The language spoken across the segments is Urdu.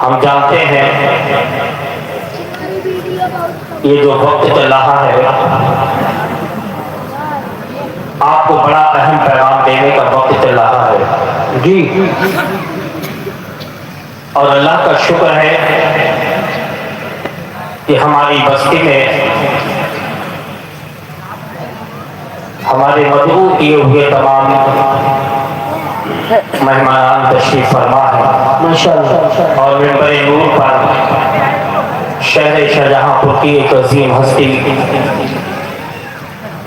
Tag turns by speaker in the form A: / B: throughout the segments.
A: ہم جانتے ہیں یہ جو وقت چل رہا ہے آپ کو بڑا اہم پیغام دینے کا وقت چل رہا ہے
B: جی
A: اور اللہ کا شکر ہے کہ ہماری بستی میں ہمارے مدعو کیے ہوئے تمام مہمان تشریف فرما ہے
B: ماشاءاللہ
A: اور منبر نور پر شہر شاہجہاں پور کی ایک عظیم ہستی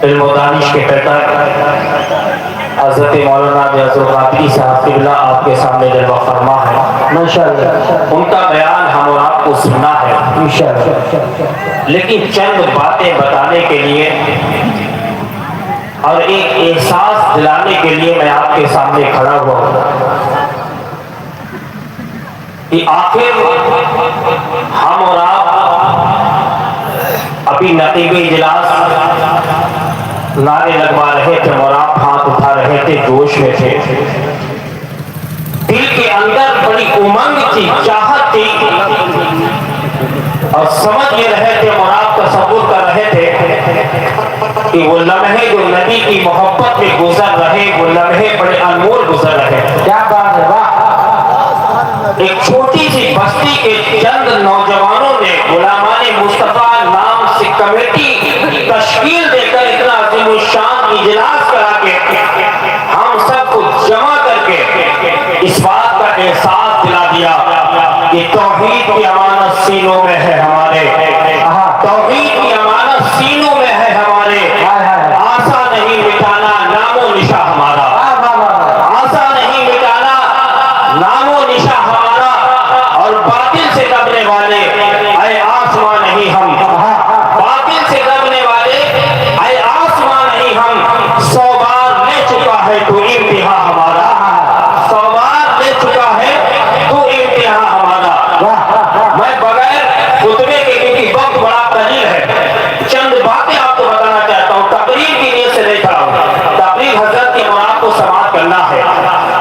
A: علم و دانش کے پیکر حضرت مولانا بیاض القادری صاحب قبلہ آپ کے سامنے جلوہ فرما ہے
B: ماشاءاللہ
A: ان کا بیان ہم اور آپ کو سننا ہے
B: انشاءاللہ
A: لیکن چند باتیں بتانے کے لیے اور ایک احساس دلانے کے لیے میں آپ کے سامنے کھڑا ہوا ہوں کہ آخر ہم اور آپ ابھی نقیب اجلاس نعرے لگوا رہے تھے اور آپ ہاتھ اٹھا رہے تھے جوش میں تھے دل کے اندر بڑی امنگ تھی چاہت تھی اور سمجھ یہ رہے تھے اور آپ تصور کر رہے تھے کہ وہ لمحے جو نبی کی محبت میں گزر رہے وہ لمحے بڑے انمول گزر رہے
B: کیا بات ہے واہ
A: ایک چھوٹی سی بستی کے چند نوجوانوں نے غلامان مصطفیٰ نام سے کمیٹی تشکیل دے کر اتنا عظیم الشان اجلاس کرا کے ہم سب کو جمع کر کے اس بات کا احساس دلا دیا کہ توحید کی امانت سینوں میں ہے ہمارے توحید کی امانت سینوں میں ہے ہمارے آسا نہیں مٹانا نام و نشاں ہمارا آسا نہیں مٹانا نام و نشاں ہمارا اور باطل سے دبنے والے اے آسمان نہیں ہم باطل سے دبنے والے اے آسمان نہیں ہم 100 بار لے چکا ہے تو امتحان ہمارا 100 بار لے چکا ہے تو امتحان ہمارا میں بغیر خطبے کے کیونکہ وقت بڑا قلیل ہے چند باتیں آپ کو بتانا چاہتا ہوں تقریر کی نیت سے نہیں کھڑا ہوں تقریر حضرت کے مراد کو سماعت کرنا ہے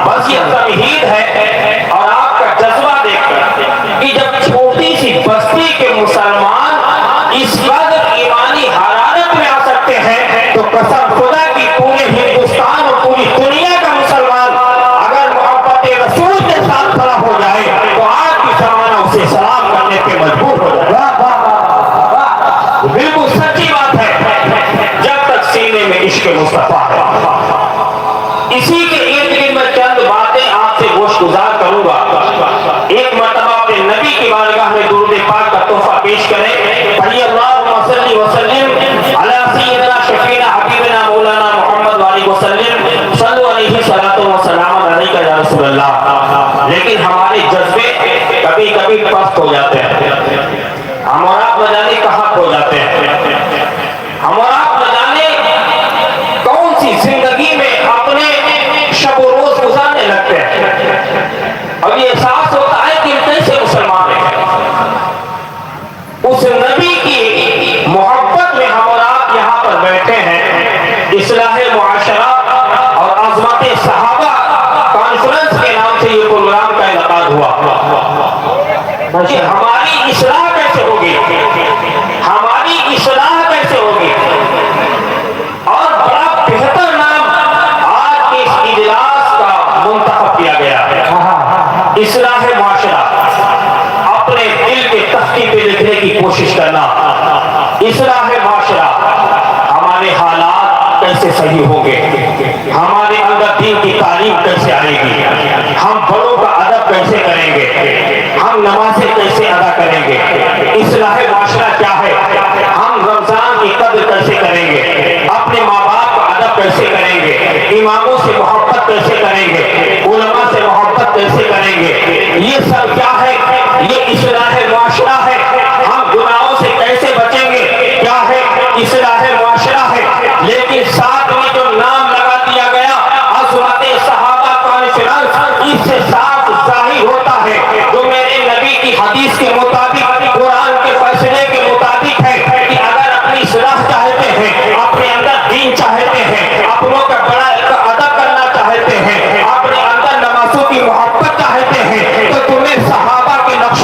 A: بس یہ تمہید ہے اور آپ کا جذبہ دیکھ کر کہ جب چھوٹی سی بستی کے مسلمان اس قدر ایمانی حرارت میں آ سکتے ہیں تو قسم خدا کی پورے ہندوستان اور پوری دنیا کا مسلمان اگر محبت رسول کے ساتھ کھڑا ہو جائے تو آج کی زمانہ اسے سلام کرنے پہ مجبور ہو جائے بالکل سچی بات ہے جب تک سینے میں عشق مصطفیٰ ہے اسی کے ارد گرد میں چند باتیں آپ سے گوش گزار کروں گا ایک مرتبہ اپنے نبی کی بارگاہ میں درود پاک کا تحفہ پیش کریں پڑھی اللہم صلی وسلم علی سیدنا شفیعنا حبیبنا مولانا محمد وعلیہ وسلم صلو علیہ صلاۃ و سلام علیکہ یا رسول اللہ لیکن ہمارے جذبے کبھی کبھی پست ہو جاتے ہیں ہم اور آپ نہ جانے کہاں کھو جاتے ہیں ہم اور آپ نہ جانے کون سی زندگی میں اپنے شب و روز گزارنے لگتے ہیں اور یہ احساس ہوتا ہے کہ کیسے مسلمان ہیں اس نبی کی محبت میں ہم اور آپ یہاں پر بیٹھے ہیں اصلاح معاشرہ اور عظمت صحابہ کانفرنس کے نام سے یہ پروگرام کا انعقاد ہوا کہ ہماری اصلاح کیسے ہوگی ہماری اصلاح کیسے ہوگی اور بڑا بہتر نام آج کے اس اجلاس کا منتخب کیا گیا ہے اصلاح معاشرہ اپنے دل کے تختی پہ لکھنے کی کوشش کرنا اصلاح معاشرہ ہمارے حالات کیسے صحیح ہوں گے ہمارے اندر دین کی تعلیم کیسے آئے گی ہم بڑوں کا ادب کیسے کریں گے ہم نمازیں کیسے ادا کریں گے اصلاح معاشرہ کیا ہے ہم رمضان کی قدر کیسے کریں گے اپنے ماں باپ کا ادب کیسے کریں گے اماموں سے محبت کیسے کریں گے علماء سے محبت کیسے کریں گے یہ سب کیا ہے یہ اصلاح معاشرہ ہے ہم گناہوں سے کیسے بچیں گے کیا ہے اصلاح معاشرہ ہے لیکن ساتھ میں جو نام لگا دیا گیا عظمت صحابہ کانفرنس اس سے صاف ظاہر ہوتا ہے جو میرے نبی کی حدیث کے مطابق قرآن کے فیصلے کے مطابق ہے کہ اگر اپنی اصلاح چاہتے ہیں اپنے اندر دین چاہتے ہیں اپنوں کا بڑا ادب کرنا چاہتے ہیں اپنے اندر نمازوں کی محبت چاہتے ہیں تو تمہیں صحابہ کے نقش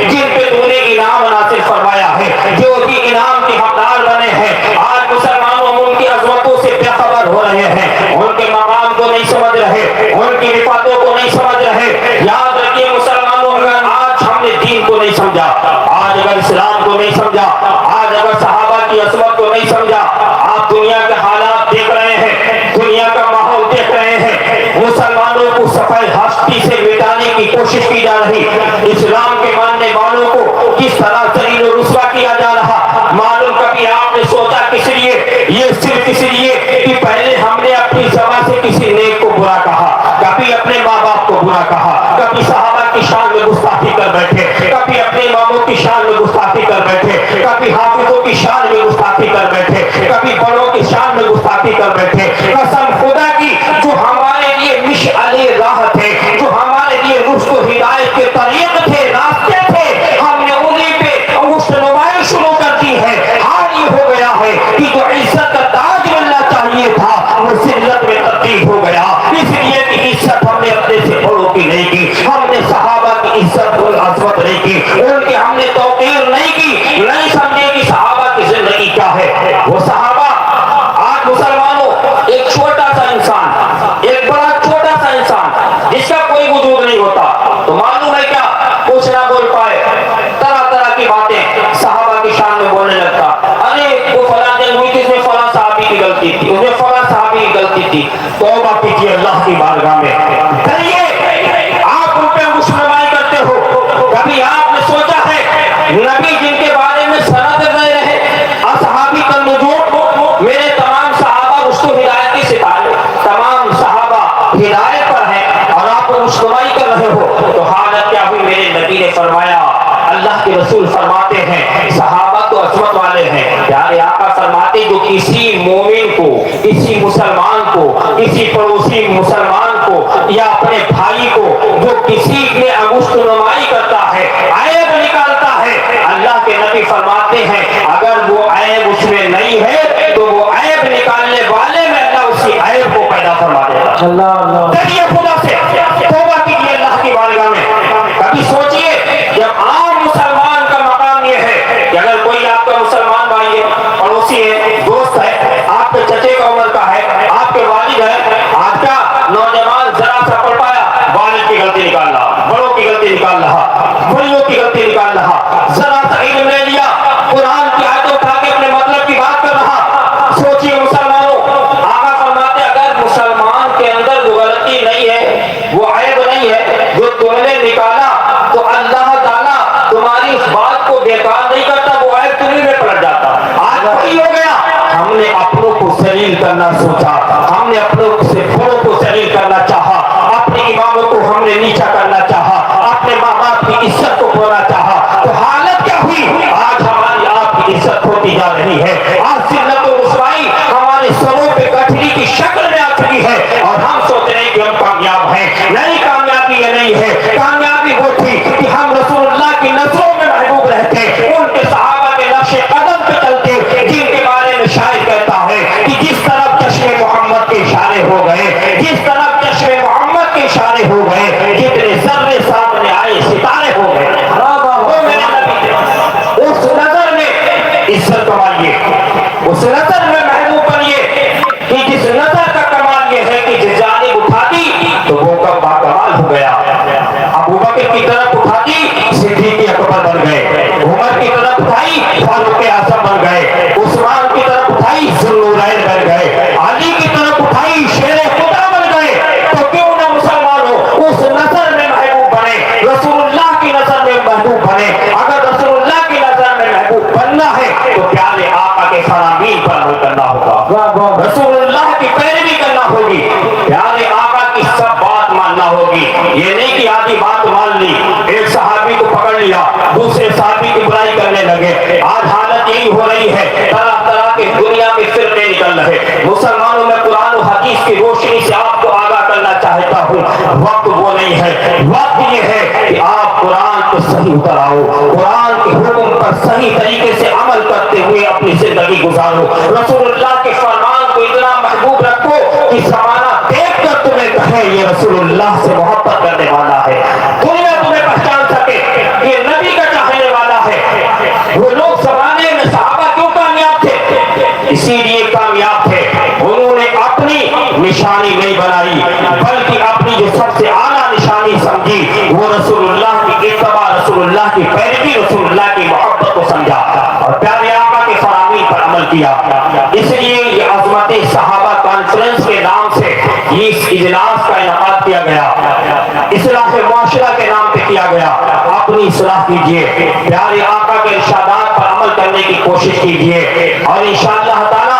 A: جن پہ تو نے انعام نازل فرمایا ہے، جو بھی انعام کے حقدار بنے ہیں، آج مسلمانوں ان کی عظمتوں سے بے خبر ہو رہے ہیں، ان کے مقام کو نہیں سمجھ رہے، ان کی رفعتوں کو نہیں سمجھ رہے۔ یاد رکھیے مسلمانوں، اگر آج ہم نے دین کو نہیں سمجھا، آج اگر اسلام کو نہیں سمجھا، آج اگر صحابہ کی عظمت کو نہیں سمجھا، آپ دنیا کے حالات دیکھ رہے ہیں، دنیا کا ماحول دیکھ رہے ہیں، مسلمانوں کو صفحہ ہستی سے مٹانے کی کوشش کی جا رہی، اسلام کے ماننے والوں کو کس طرح ذلیل و رسوا کیا جا رہا۔ معلوم کبھی آپ نے سوچا کس لیے؟ یہ صرف اس لیے کہ پہلے ہم نے اپنی زبان سے کسی نیک کو برا کہا، کبھی اپنے ماں باپ کو برا کہا، کبھی صحابہ کی شان میں گستاخی کر بیٹھے، کبھی اپنے اماموں کی شان میں گستاخی کر بیٹھے، کبھی حافظوں کی شان میں گستاخی کر بیٹھے، کبھی بڑوں کی شان میں گستاخی کر بیٹھے۔ قسم خدا کی، جو ہمارے لیے مشعل راہ تھے، جو ہمارے لیے رشد و ہدایت کے طریق تھے، راستے تھے، ہم نے انہیں پہ انگشت نمائی شروع کر دی ہے۔ حال یہ ہو گیا ہے کہ جو عزت کا تاج ملنا چاہیے تھا وہ ذلت میں تبدیل ہو گیا، اس لیے کہ عزت ہم نے اپنے سے بڑوں کی نہیں کی، ہم نے صحابہ کی عزت اور عظمت نہیں کی، ان کی ہم نے توقیر نہیں کی، نہیں سمجھے کہ صحابہ کی زندگی کیا ہے۔ وہ صحابہ، آج مسلمانوں، ایک چھوٹا سا انسان، ایک بڑا چھوٹا سا انسان جس کا کوئی وجود نہیں ہوتا، تو معلوم ہے کیا کچھ نہ بول پائے، طرح طرح کی باتیں صحابہ کی شان میں بولنے لگتا، ارے وہ فلاں جنگ ہوئی تھی، اس میں فلاں صحابی کی غلطی تھی، اس میں فلاں صحابی کی غلطی تھی۔ توبہ کیجیے اللہ کی بارگاہ میں، ڈریے، آپ ان پہ مشرمائی کرتے ہو۔ کبھی آپ نے سوچا ہے نبی جن کے بارے میں سند رہے رہے، اصحابی النجوم، میرے تمام صحابہ رشد و ہدایت کے ستارے، تمام صحابہ ہدایت پر ہیں، اور آپ مشرمائی کر رہے ہو، تو حالت کیا ہوئی؟ میرے نبی نے فرمایا، اللہ کے رسول فرماتے ہیں صحابہ تو عظمت والے ہیں، پیارے آقا فرماتے جو کسی مومن کو، کسی مسلمان کو، کسی پڑوسی مسلمان کو یا اپنے بھائی کو جو کسی میں انگشت نمائی کرتا ہے، عیب نکالتا ہے، اللہ کے نبی فرماتے ہیں اگر وہ عیب اس میں نہیں ہے تو وہ عیب نکالنے والے میں اللہ اسی عیب کو پیدا فرما دیتا۔ اللہ ڈریے خدا سے، توبہ کیجیے اللہ کی بارگاہ میں۔ کبھی سوچئے جب عام مسلمان کا مقام یہ ہے کہ اگر کوئی آپ کا مسلمان بھائی ہے، پڑوسی ہے، دوست ہے، آپ کے چچے کا عمر کا ہے، آپ کے والد ہے، آج کا نوجوان ذرا سا پڑھ پایا، والد کی غلطی نکال رہا، بڑوں کی غلطی نکال رہا، بڑیوں کی غلطی نکال رہا، ذرا سا علم لے لیا، قرآن کی آیت اٹھا کے اپنے مطلب کی بات کر رہا۔ سوچئے مسلمانوں، آقا فرماتے اگر مسلمان کے اندر وہ غلطی نہیں ہے، وہ عیب نہیں ہے جو تم نے نکالا، تو اللہ تعالیٰ تمہاری اس بات کو بیکار نہیں کرتا، وہ عیب تمہیں میں پلٹ جاتا۔ آج وہی ہو گیا، ہم نے اپنوں کو ذلیل کرنا سوچا، ہم نے اپنوں سے بڑوں کو ذلیل کرنا چاہا، اپنے اماموں کو ہم نے نیچا کرنا چاہا، اپنے ماں باپ کی عزت کو کھونا چاہا، تو حالت کیا ہوئی؟ آج ہماری آپ کی عزت کھوتی جا رہی ہے، آج ذلت و رسوائی ہمارے سروں پہ گٹھڑی کی شکل میں آ چکی ہے، اور ہم سوچ رہے ہیں کہ ہم کامیاب ہیں۔ نہیں، کامیابی یہ نہیں ہے، کامیابی وہ تھی کہ ہم رسول اللہ کی نسلوں میں محبوب رہتے، ان کے صحابہ کے نقش قدم پہ چلتے، جن کے بارے میں شاعر کہتا ہے کہ جس طرف چشم محمد کے اشارے ہو گئے، جس طرف چشم محمد کے اشارے ہو گئے، جتنے ذرے سامنے آئے ستارے ہو گئے۔ وہ میرے نبی، اس نظر میں عزت کمائیے، اس نظر میں محبوب بنیے، کہ جس نظر کا کمال یہ ہے کہ جس جانب اٹھا دی تو وہ کب باکمال ہو گیا۔ ابو بکر کی طرف اٹھا دی، صدیق اکبر بن گئے، عمر کی طرف اٹھائی، فاروق اعظم بن گئے، عثمان کی طرف اٹھائی، ذوالنورین بن گئے، علی کی طرف اٹھائی، شیر خدا بن گئے۔ تو کیوں نہ مسلمانوں اس نظر میں محبوب بنے، رسول اللہ کی نظر میں محبوب بنے۔ اگر رسول اللہ کی نظر میں محبوب بننا ہے تو پیارے آقا کے فرامین پر عمل کرنا ہوگا، رسول اللہ کی پیروی کرنا ہوگی، پیارے آقا کی سب بات ماننا ہوگی۔ یہ نہیں کہ آدھی بات مان لی، ایک صحابی کو پکڑ لیا، دوسرے صحابی کی برائی کرنے لگے۔ آج حالت یہی ہو رہی ہے، طرح طرح کے دنیا میں فرقے نکل رہے۔ مسلمانوں میں قرآن و حدیث کی روشنی سے آپ کو آگاہ کرنا چاہتا ہوں، وقت وہ نہیں ہے، وقت یہ ہے کہ آپ قرآن کو صحیح اتراؤ، قرآن کے حکم پر صحیح طریقے سے عمل کرتے ہوئے اپنی زندگی گزارو، رسول اللہ کے فرمان کو اتنا محبوب رکھو کہ زمانہ دیکھ کر تمہیں کہے یہ رسول اللہ سے محبت کرنے والا ہے، دنیا تمہیں پہچان سکے کہ نبی کا نشانی نہیں بنائی، بلکہ اپنی جو سب سے اعلیٰ نشانی سمجھی وہ رسول اللہ کی اتباع، رسول اللہ کی پیروی، رسول اللہ کی محبت کو سمجھا اور پیارے آقا کے فرامین پر عمل کیا۔ اس لیے یہ عظمت صحابہ کانفرنس کے نام سے اس اجلاس کا انعقاد کیا گیا، اصلاح معاشرہ کے نام پہ کیا گیا۔ اپنی اصلاح کیجئے، پیارے آقا کے ارشادات پر عمل کرنے کی کوشش کیجئے، اور انشاءاللہ تعالی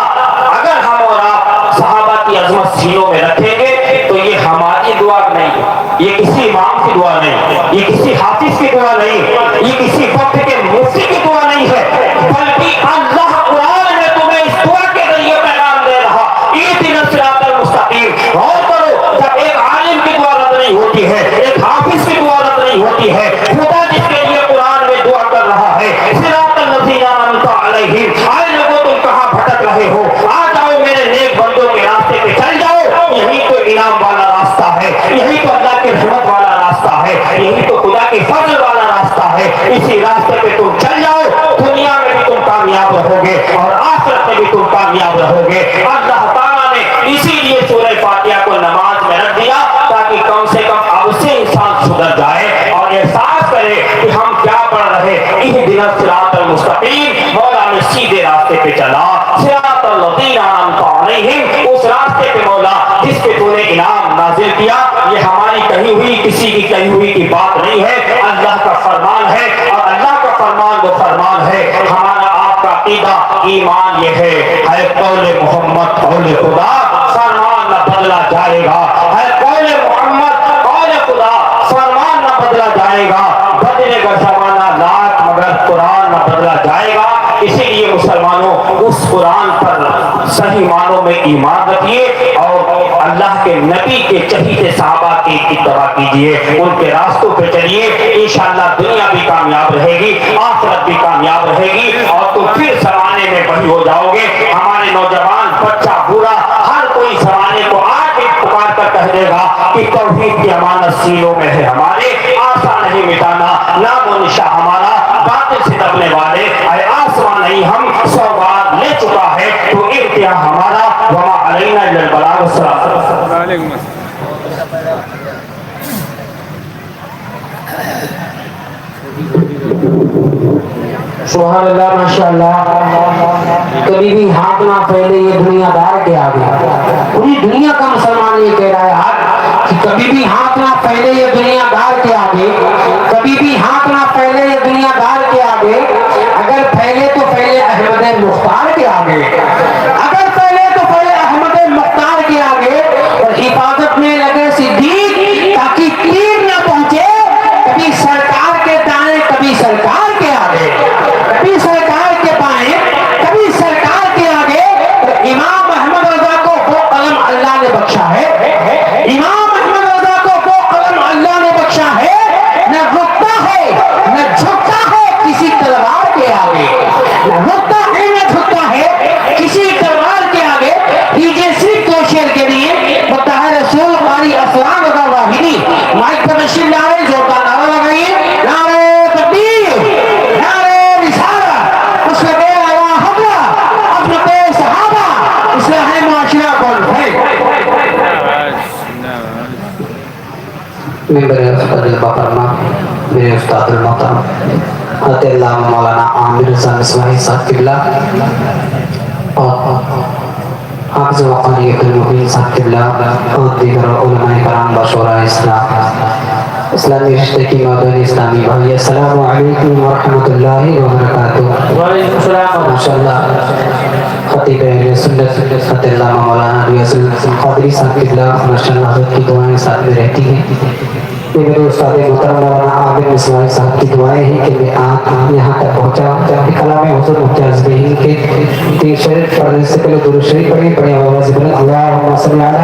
A: اگر ہم اور آپ صحابہ کی عظمت سینوں میں رکھیں گے تو یہ ہماری دعا نہیں، یہ کسی امام کی دعا نہیں، یہ کسی حافظ کی دعا نہیں، یہ کسی وقت کے مفتی کی دعا نہیں ہے، بلکہ اللہ قرآن میں تمہیں اس دعا کے ذریعے پیغام دے رہا، اہدنا الصراط المستقیم۔ غور کرو، جب ایک عالم کی دعا رد نہیں ہوتی ہے، ایک حافظ کی دعا رد نہیں ہوتی ہے، خدا جس کے لیے قرآن میں دعا کر رہا ہے، صراط الذین انعمت علیہم، آئے لوگوں تم کہاں بھٹک رہے ہو، آ جاؤ میرے نیک بندوں کے راستے پہ چل جاؤ، یہی تو انعام والا راستہ ہے، یہی تو اللہ کی رحمت والا راستہ ہے، یہی تو خدا کے فضل والا راستہ ہے، اسی راستے پہ تم چل جاؤ، دنیا میں بھی تم کامیاب رہو گے اور آخرت میں بھی تم کامیاب رہو گے۔ اللہ تعالیٰ نے اسی لیے سورہ فاتحہ کو نماز میں رکھ دیا تاکہ کم سے کم اب سے انسان سدھر جائے اور احساس کرے کہ ہم کیا پڑھ رہے، اہدنا الصراط المستقیم، مولا نے سیدھے راستے پہ چلا، صراط الذین انعمت علیہم، اس راستے پہ مولا جس پہ تو نے انعام نازل کیا۔ یہ ہماری کہی ہوئی، کسی کی کہی ہوئی کی بات نہیں ہے، اللہ کا فرمان ہے، اور اللہ کا فرمان وہ فرمان ہے۔ ہمارا آپ کا عقیدہ ایمان یہ ہے قول محمد قول خدا، فرمان نہ بدلا جائے گا، ہے قول محمد قول خدا، فرمان نہ بدلا جائے گا، بدلے گا زمانہ لاکھ مگر قرآن نہ بدلا جائے گا۔ اسی لیے مسلمانوں اس قرآن پر صحیح معنوں میں ایمان رکھیے اور اللہ کے نبی کے چہیتے صحابہ کی اتباع کیجئے، ان کے راستوں پہ چلیے، انشاءاللہ دنیا بھی کامیاب رہے گی، آخرت بھی کامیاب رہے گی، اور تم پھر زمانے میں وہی ہو جاؤ گے۔ ہمارے نوجوان، بچہ، بوڑھا، ہر کوئی زمانے کو آج ایک پکار کر کہہ دے گا کہ توحید کی امانت سینوں میں ہے ہمارے، آسان نہیں مٹانا، نام و نشاں ہمارا باطل سے دبنے والے، اے آسمان نہیں ہم سوگوار لے چکا ہے، تو ارتیا ہمارا، وما علینا الا البلاغ۔
B: سبحان اللہ، ماشاءاللہ۔ کبھی بھی ہاتھ نہ پھیلے یہ دنیا دار کے آگے، پوری دنیا کا مسلمان یہ کہہ رہا ہے کہ کبھی بھی ہاتھ نہ پھیلے یہ دنیا دار کے آگے، کبھی بھی ہاتھ نہ پھیلے یہ دنیا دار کے آگے، اگر پھیلے تو پھیلے احمد مختار کے آگے، اگر پھیلے تو پھیلے احمد مختار کے آگے، اور حفاظت میں لگے صدیق تاکہ تیر نہ پہنچے کبھی سرکار کے دائیں کبھی سرکار کے آگے، کبھی سرکار کے بائیں کبھی سرکار کے آگے۔ امام احمد رضا کو وہ قلم اللہ نے بخشا ہے، امام احمد رضا کو وہ قلم اللہ نے بخشا ہے، نہ رکتا ہے نہ جھکتا ہے کسی تلوار کے آگے، نہ رکتا ہے نہ جھکتا ہے کسی تلوار کے آگے۔ دیجیے صرف دو شعر کے لیے بتا ہے رسول ہماری اسلام رضا واحدی، مائک پر نشین لائے، زوردار نعرہ لگائیے، نعرہ تکبیر، نعرہ رسالت، اس لگے آیا حضرہ، عظمت صحابہ، اصلاح معاشرہ کانفرنس۔ ممبر استاد المحترمہ، میرے استاد المحترم حضرت علامہ مولانا عامر حسین اسماعیل صاحب قبلہ اور حافظ وقاری عبدالمبین صاحب قبلہ اور دیگر علماء کرام و شورائے اسلام، اسلامی رشتے کی مادون اسلامی بھائی، السلام علیکم ورحمۃ اللہ وبرکاتہ۔ وعلیکم السلام۔ ماشاءاللہ خطیب اہل سنت حضرت علامہ مولانا ریاض الحسن قادری صاحب قبلہ ماشاءاللہ حضرت کی دعائیں ساتھ میں رہتی ہیں۔ یہ میرے استاد محترم مولانا عامر اسماعیل صاحب کی دعائیں ہیں کہ میں آپ یہاں تک پہنچا۔ کلام حضور ممتاز بہین کے تین شریف پڑھنے سے پہلے درود شریف پڑھیں، بڑی آواز بلند، اللہم صلی علی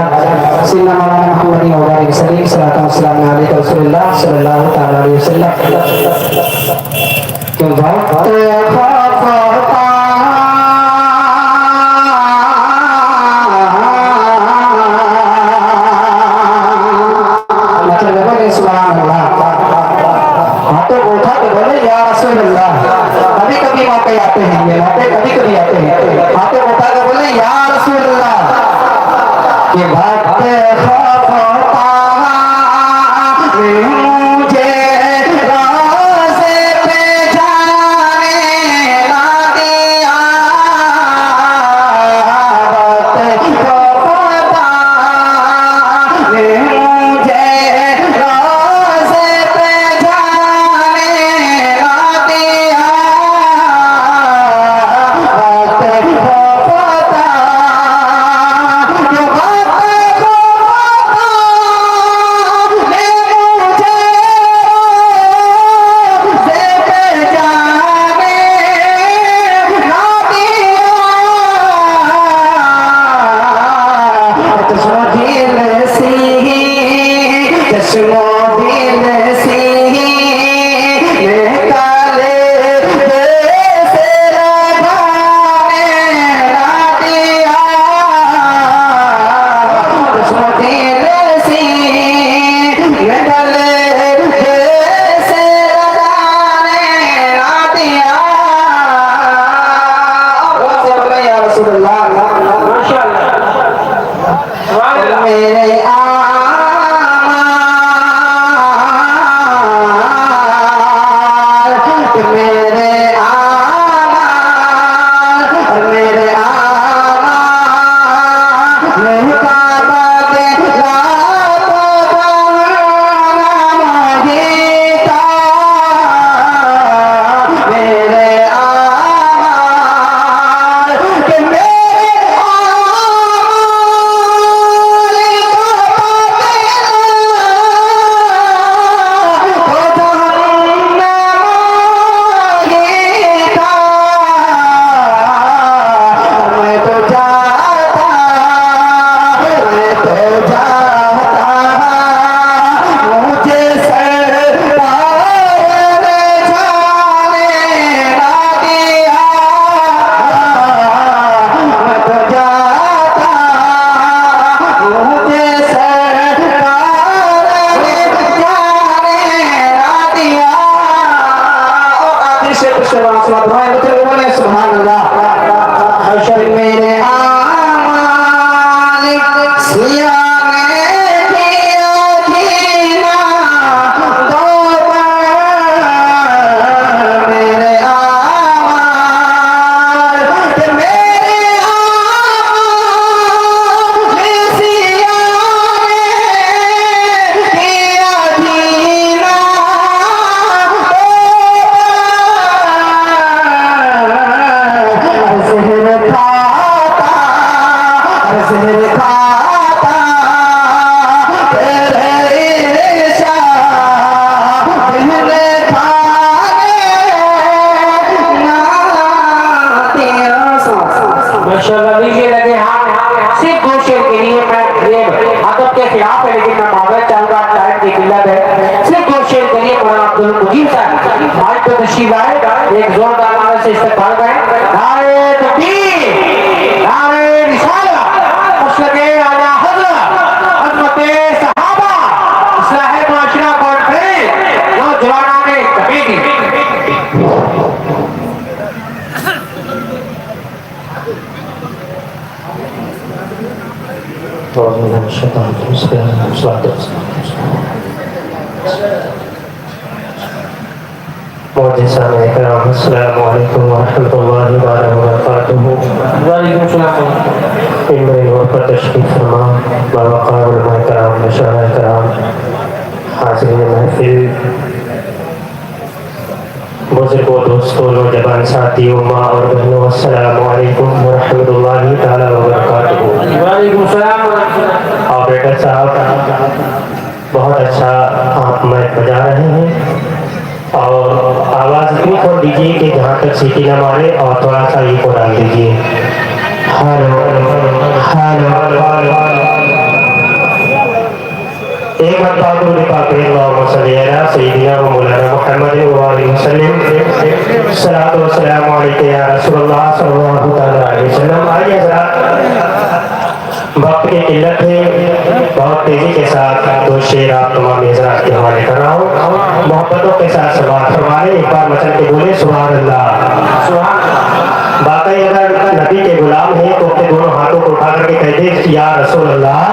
B: سیدنا مولانا محمد وعلیہ وسلم، صلاۃ و سلام علیک رسول اللہ صلی اللہ تعالی علیہ وسلم۔ کہ کبھی کبھی واقعی آتے ہیں، یہ باتیں کبھی کبھی آتے ہیں، باتیں بتا کر بولے یا رسول اللہ، کہ بھکت خفتا مجھے راستے پہ جانے نہ دیا بھکت خفتا مجھے راستے پہ جانے نہ دیا بھکت خفتا ایک زوردار نعرے سے استقبال کریں. نعرے تکبیر، نعرے رسالت، مسلک اعلیٰ حضرت، خدمت صحابہ، اصلاح معاشرہ کانفرنس، نوجوانان تبلیغی.
A: معززان اکرام، السلام علیکم ورحمۃ اللہ وبرکاتہ.
B: وعلیکم السلام.
A: ممبر نور پر تشریف فرما باوقار علماء کرام، مشاہیر کرام، حاضرین محفل، بزرگوں، دوستوں، نوجوان ساتھیوں، ماں اور بہنوں، السلام علیکم ورحمۃ اللہ تعالیٰ وبرکاتہ.
B: وعلیکم السلام.
A: آپریٹر صاحب بہت اچھا آپ مائک بجا رہے ہیں، اور آواز اتنی کھول دیجیے کہ جہاں تک سیٹی نہ مارے، اور تھوڑا سا یہ کو ڈال دیجیے. ایک مرتبہ درود پاک اللہم صلی علی سیدنا و مولانا محمد وآلہ وسلم. الصلاۃ والسلام علیک یا رسول اللہ صلی اللہ تعالیٰ علیہ وسلم. آئیے حضرات، وقت کی قلت ہے، بہت تیزی کے ساتھ دو شعر آپ تمام حضرات کے حوالے کر رہا ہوں. محبتوں کے ساتھ سماعت فرمائیں. ایک بار مچل کے بولے سبحان اللہ. باقی اگر نبی کے غلام ہیں تو اپنے دونوں ہاتھوں کو اٹھا کر کے کہتے یا رسول اللہ.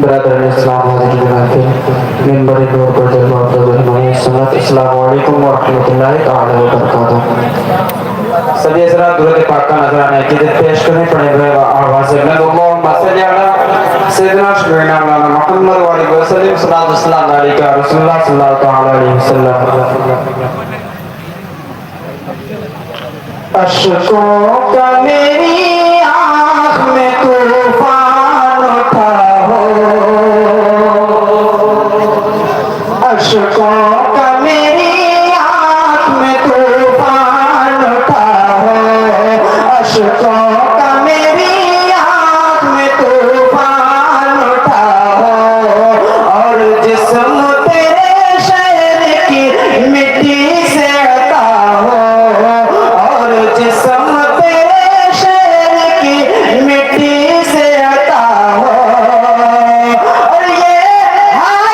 B: برادر اسلام حاضر منافع ممبر نور پر جلوہ افضل سنت السلام علیکم ورحمۃ اللہ تعالی وبرکاتہ. سبھی حضرات درود پاک کا نذرانہ عقیدت پیش کریں پڑھے ہوئے آواز سے بلند اللہم صلی علی سیدنا شفیعنا مولانا محمد وعلیہ وسلم صلاۃ والسلام علیکہ رسول اللہ صلی اللہ تعالی علیہ وسلم. اشکوں کا میری آنکھ میں طوفان اٹھا ہو, اشکوں کا میری آنکھ میں طوفان اٹھا ہو, اشکوں کا میری آنکھ میں طوفان اٹھا ہو, اور جسم تیرے شہر کی مٹی سے عطا ہو, اور جسم تیرے شہر کی مٹی سے عطا ہو, اور یہ حال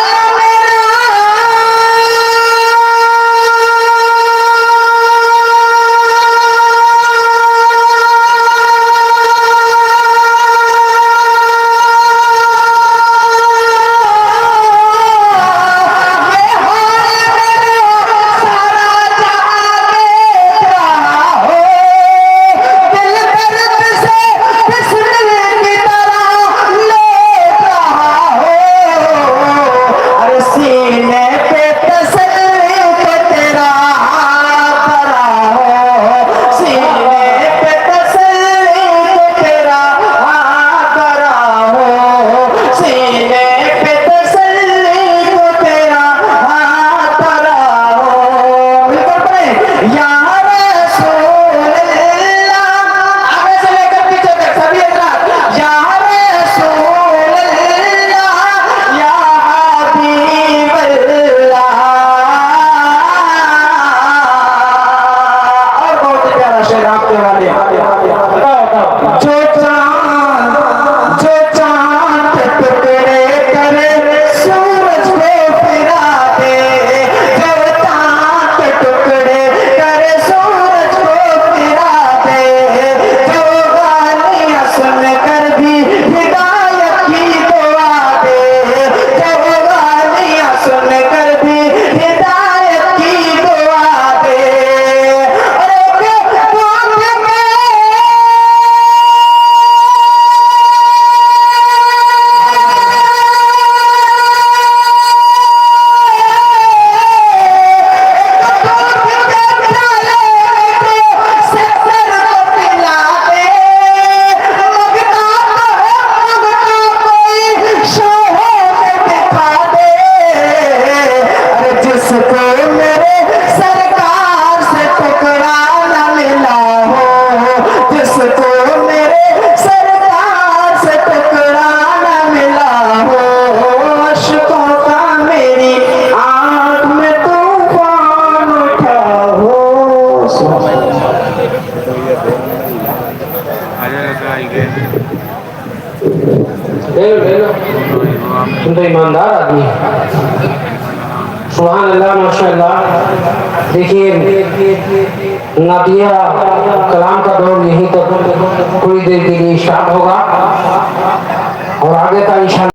B: میرا ایماندار آدمی سبحان اللہ ماشاء اللہ. دیکھیے نعتیہ کلام کا دور یہیں تک تھوڑی دیر کے لیے اسٹارٹ ہوگا اور آگے کا انشاءاللہ